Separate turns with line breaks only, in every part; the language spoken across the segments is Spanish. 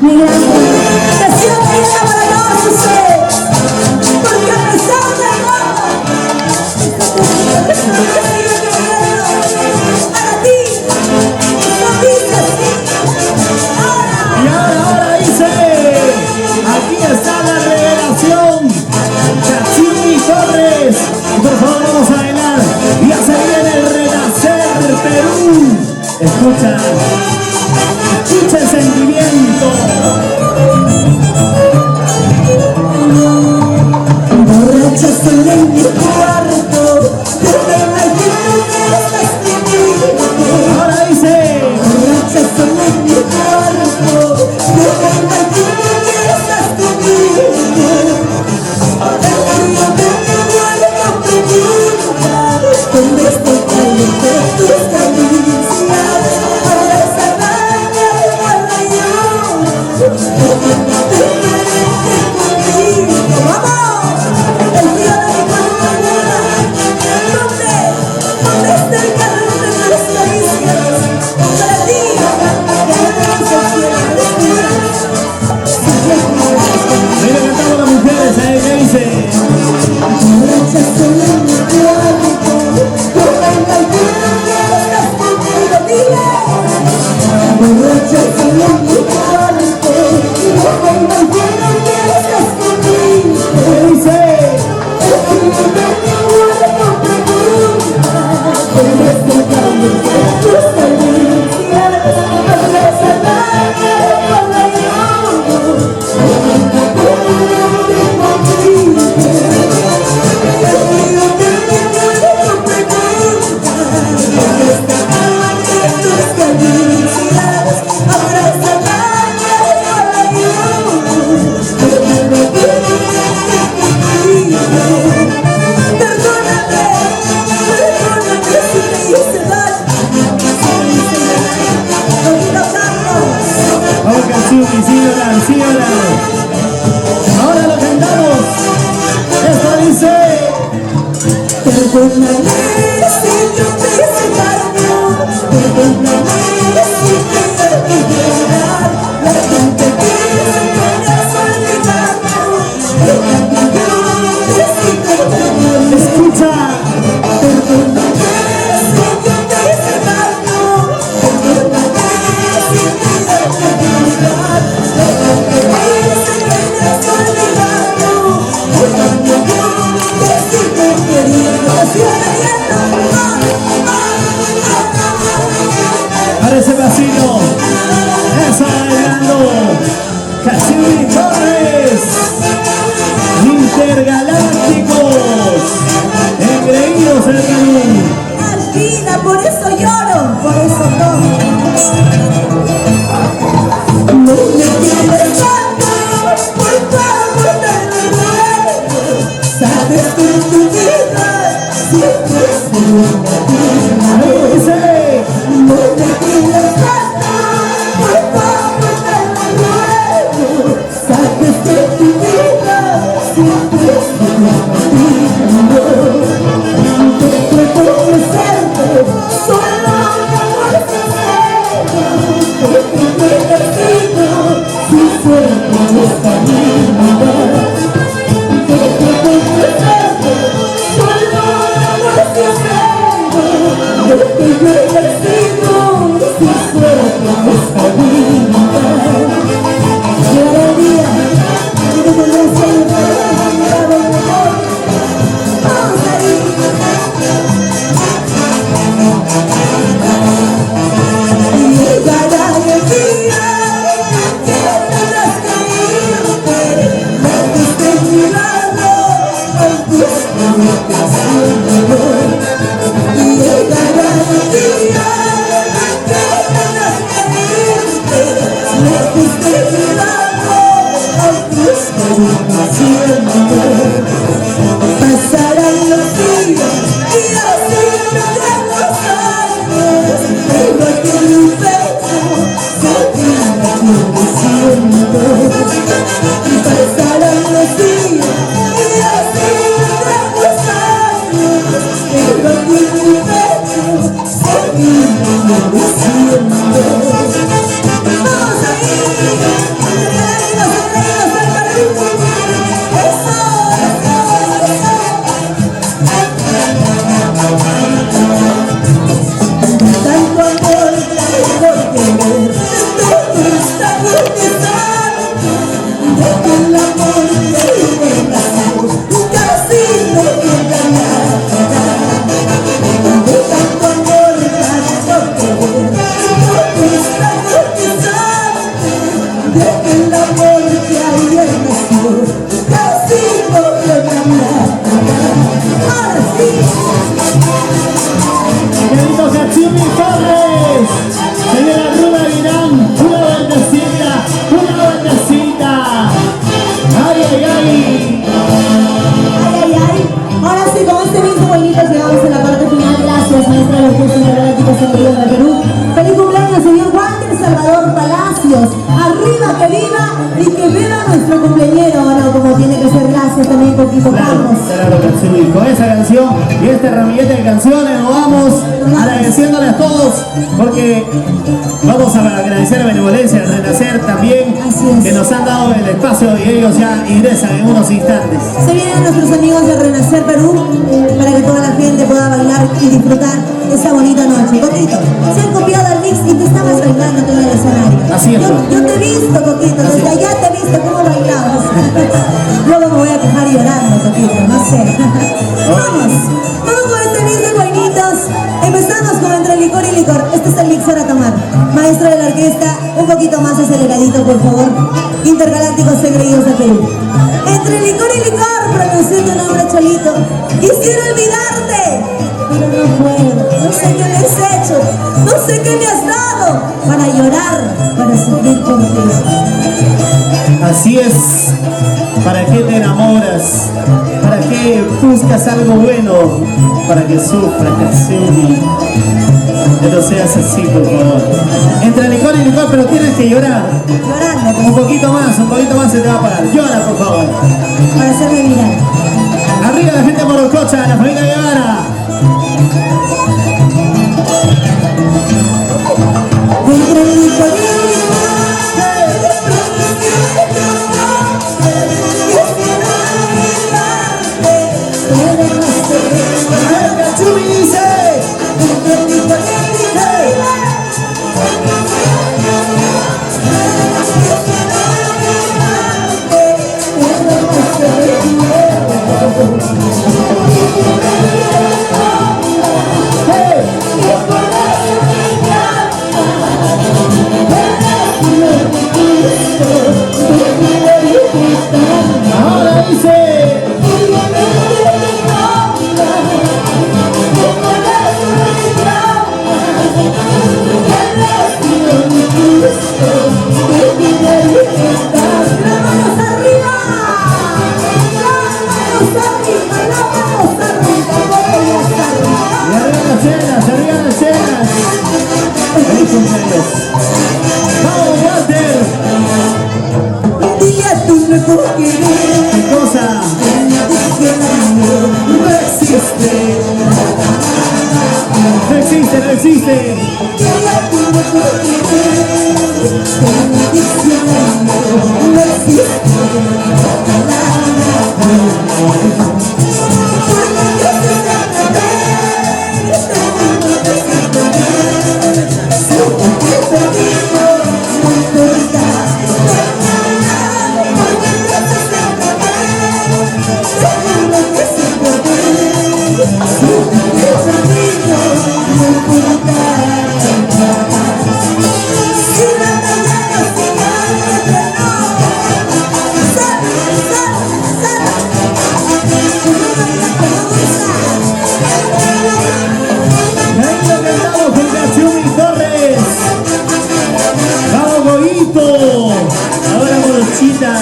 mi gran que siempre llega para todos ustedes, porque a pesar de todo, para ti,
y ahora dice, aquí está la revelación, Katsumi Torres. Por favor, vamos a bailar. Ya se viene el Renacer Perú. Escucha el sentimiento.
borracha sola en mi cuarto, desde la lluvia estás conmigo.
Ahora dice,
Borracha sola en mi cuarto, desde la lluvia estás conmigo. El frío de mi cuerpo pregunta, ¿dónde está el calor de tus caricias? Ahora esa daña para yo, porque no te merece conmigo. ¡Vamos! El frío de mi cuerpo pregunta, ¿dónde está el calor de tus caricias? Para ti, que no se quiere respirar.
mira, cantamos las mujeres, ¿qué dice?
Borracha sola en mi cuarto, con el balcón que estás conmigo, dile. Borracha sola en mi cuarto, con el balcón que estás conmigo.
¿Qué dice?
El frío de mi cuerpo pregunta, ¿dónde está el calor de tus caricias? Ahora esa daña para yo, porque no te merece conmigo. El frío de mi cuerpo pregunta, ¿dónde está el calor de tus caricias? Ahora esa daña para yo, porque no te merece conmigo. Perdóname si te hice daño, no quiero tanto.
Vamos, Katsumi, síguela. Ahora lo cantamos. Esto dice,
Perdóname si yo te hice daño, perdóname si te hice llorar. La gente piensa que me has olvidado, pero también yo necesito perdón.
escucha.
Perdóname si yo te hice daño, perdóname si te hice llorar. La gente piensa que me has olvidado, pero también yo necesito queriendo.
Para ese vacío, eso bailando, Katsumi Torres, Intergalácticos, engreídos en el Perú.
Alvina, por eso lloro, por eso no. No me quieres tanto, por favor te lo ruego. Sabes que en tu vida siempre soy una vida.
Ahí dice,
No me quieres tanto, por favor te lo ruego. Sabes que en tu vida siempre soy una vida. Te puedo ofrecerte solo un amor sincero, porque me decido si fuera esta vida. Te puedo ofrecerte solo un amor sincero, porque me decido si fuera esta vida. Y ahora día, yo te lo sé, pero mi amor, vamos a ir. Y llegará el día que tendrás que irte, lejos de mi lado, al busco mi pasión. Y llegará el día que tendrás que irte, lejos de mi lado, al busco mi pasión. Pasarán los días y así tendrán los años, pero aquí en mi pecho seguirá floreciendo. Pasarán los días y así tendrán los años, pero aquí en mi pecho seguirá floreciendo. Vamos a ir. deje el amor que ayer nació, casi no quedará. Ahora sí.
Querido Katsumi Torres, señora Ruda Irán, una vueltecita, una vueltecita. Ay, ay, ay.
Ay, ay, ay. Ahora sí, con este mismo bonito llegamos a la parte final. Gracias, maestra de la Orquesta Intergaláctica Sangría de Perú. Feliz cumpleaños, señor Walter Salvador Palacios. Arriba, que viva y que viva nuestro cumpleañero, ¿no? Como tiene que ser. Gracias también, Coquito Carlos.
Claro, Katsumi. Con esa canción y este ramillete de canciones nos vamos agradeciéndole a todos porque vamos a agradecer a Benevolencia, al Renacer también,
Así es.
que nos han dado el espacio y ellos ya ingresan en unos instantes.
Se vienen nuestros amigos de Renacer Perú para que toda la gente pueda bailar y disfrutar esa bonita noche. Coquito, se han copiado el mix y tú estabas bailando tú en el escenario.
Así es.
Yo te he visto, Coquito, desde allá te he visto cómo bailabas. Luego me voy a quejar llorando, Coquito, no sé. Vamos con este mix de guainitos. Empezamos con Entre Licor y Licor. Este es el mixer a tomar. Maestro de la orquesta, un poquito más aceleradito, por favor. Intergalácticos Segreguidos de Perú. Entre licor y licor, pronuncié tu nombre, Cholito. Quisiera olvidarte, pero no puedo. No sé qué me has hecho, no sé qué me has dado para llorar, para sufrir por ti.
Así es. ¿Para qué te enamoras? ¿Para qué buscas algo bueno? Para que sufras, Katsumi. No seas así, por favor. Entre licor y licor, pero tienes que llorar.
Llorando,
Un poquito más se te va a parar. Llora, por favor.
para hacerme mirar.
Arriba la gente morococha, la familia Guevara.
Entre licor y
Katsumi dice. Ahora dice. Arriba las cenas. Feliz cumpleaños. ¡Vamos, Walter!
Un día tú me puedes querer.
¿Qué cosa?
No existe.
No existe, no existe.
No existe.
Ahora Morochita.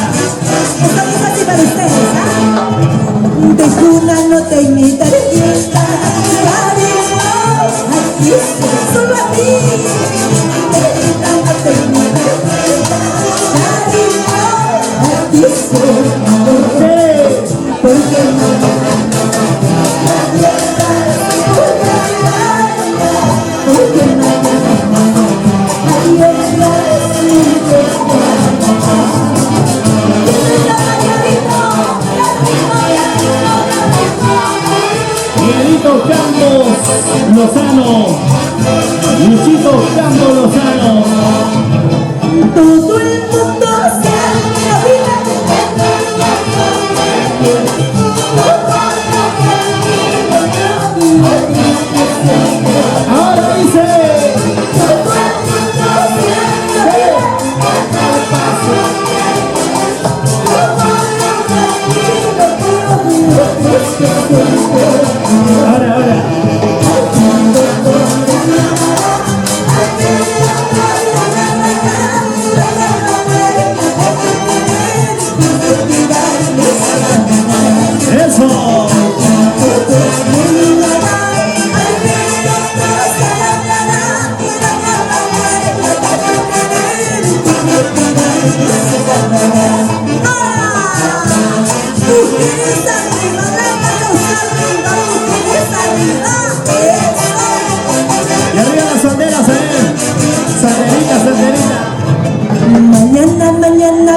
Esto es así para ustedes, ¿ah? De cuna no te imitaré. Aquí solo a ti. De cuna no te imitaré. Aquí solo. Porque no.
Miguelito Campos Lozano, Luchito Campos Lozano.
Todo el mundo
Ahora dice.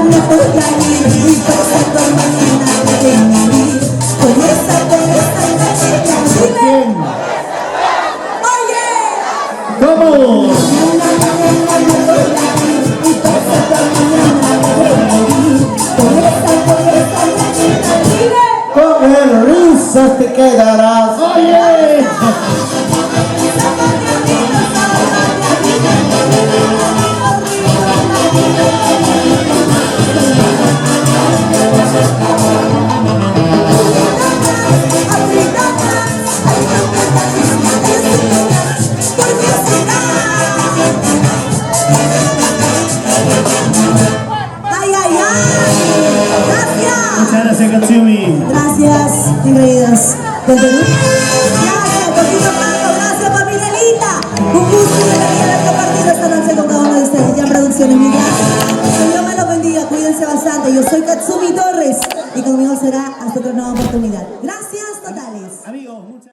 me toca ir y pasando mañana de vivir con esa chica.
¿Quién?
Oye,
¿Cómo?
y pasando mañana de vivir con esa chica. Dile.
Con el risas te quedarás. Oye.
Ay, ay, ay. Gracias.
Muchas gracias, Katsumi.
Gracias, increíbles. Del Perú. Gracias, Tokito Paco. Gracias, familia Lita. Un gusto y alegría haber compartido esta noche con cada uno de ustedes. Ya Producciones, mi gracias. Que Dios me los bendiga. Cuídense bastante. Yo soy Katsumi Torres y conmigo será hasta otra nueva oportunidad. Gracias totales.
Amigos, muchas